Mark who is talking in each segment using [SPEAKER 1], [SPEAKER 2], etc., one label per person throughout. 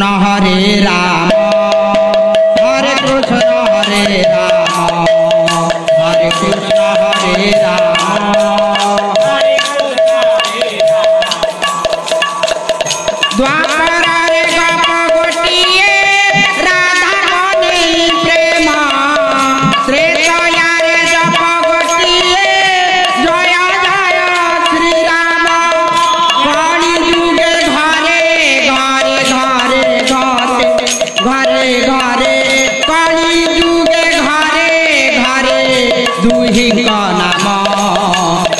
[SPEAKER 1] कृष्ण हरे राम हरे कृष्ण हरे राम हरे कृष्ण हरे राम हरे कृष्ण हरे राम द्वापर रे गोप गोटिए राधा मने प्रेम त्रेतया रे जप गोटिए जय जय श्री राम कलि जुगे घरे घरे घरे घरे घरे घरे कलि जुगे घरे घरे दुहि का नाम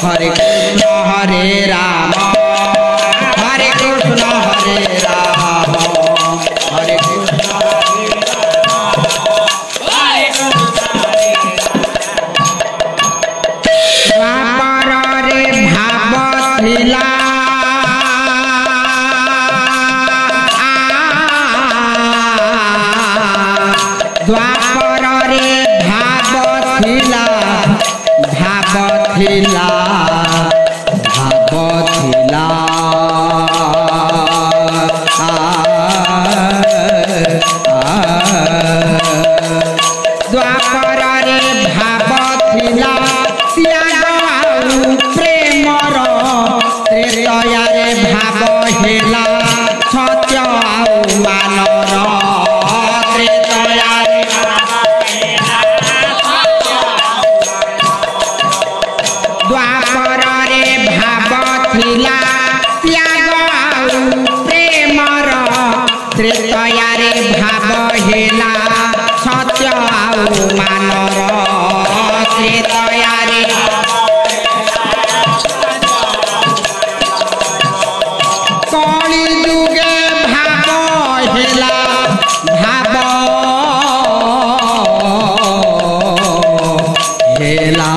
[SPEAKER 1] हरे कृष्ण हरे राम हरे कृष्ण हरे राम हरे कृष्ण हरे राम हरे कृष्ण हरे द्वापर रे भाव थिला द्वापर रे भाव थिला भाव थिला भाव थिला द्वापर रे भाव थिला त्याग आउ प्रेमर त्रेतया रे भाव हेला सत्य आउ मानर त्रेतया रे भाव हेला सत्य द्वापर रे भाव थिला त्याग आउ प्रेमर त्रेतया रे भाव हेला सत्य आउ मानर त्रेतया रे कलि जुगे भाव हेला भाव हेला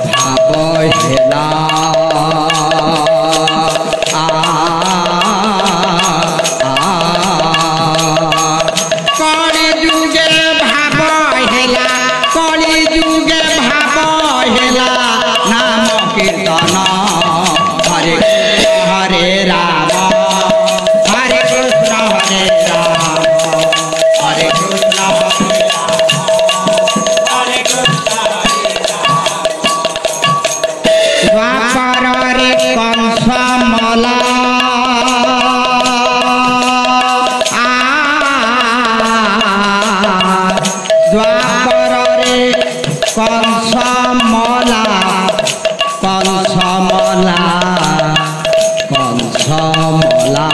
[SPEAKER 1] भाव हेला कलि जुगे भाव हेला कलि जुगे भाव हेला नाम कीर्तन हरे कृष्ण हरे राम हरे कृष्ण हरे राम हरे कृष्ण हरे राम हरे कृष्ण हरे राम द्वापर रे कंस मला द्वापर रे कंस मला कंस मला कंस मला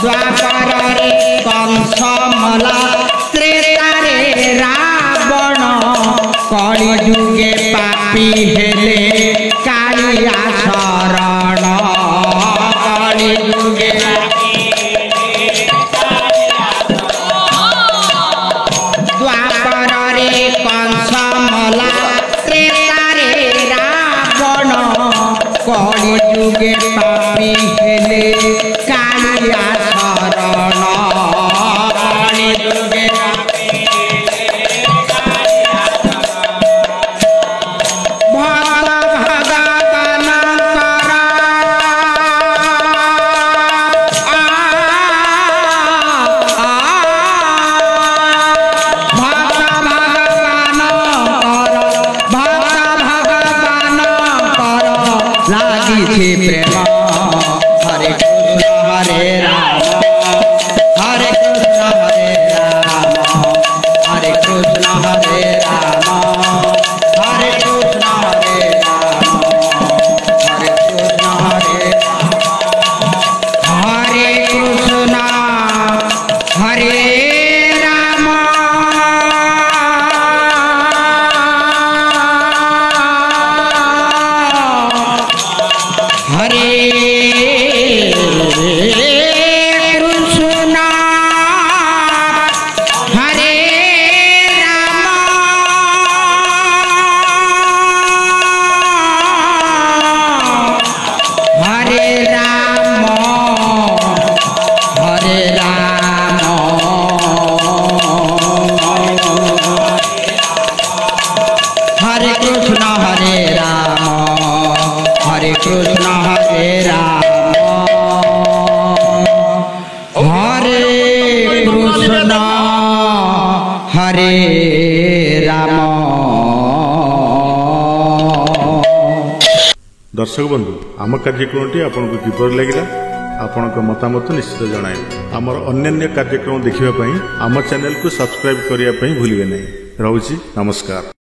[SPEAKER 1] द्वापर रे कंस मला त्रेता रे रावण कलि जुगे पापी हेले कालिया शरण कलि जुगे द्वापर रे कंस मला त्रेता रे रावण कलि जुगे पापी हेले कालिया शरण कलि जुगे भक्त भगवान कर भक्त भगवान कर लागिछे प्रेम हरे कृष्ण हरे राम हरे कृष्ण हरे राम हरे कृष्ण हरे राम हरे कृष्ण हरे राम हरे कृष्ण हरे राम हरे कृष्ण हरे राम हरे कृष्ण हरे राम हरे राम हरे राम हरे कृष्ण हरे राम।
[SPEAKER 2] दर्शक बंधु आम कार्यक्रम आपको किपर लगे आपण मतामत निश्चित जणाइबे। आमर अन्य कार्यक्रम देखिबा पई आम चैनल को सब्सक्राइब करिया पई भूलिबे नहीं। रहूची नमस्कार।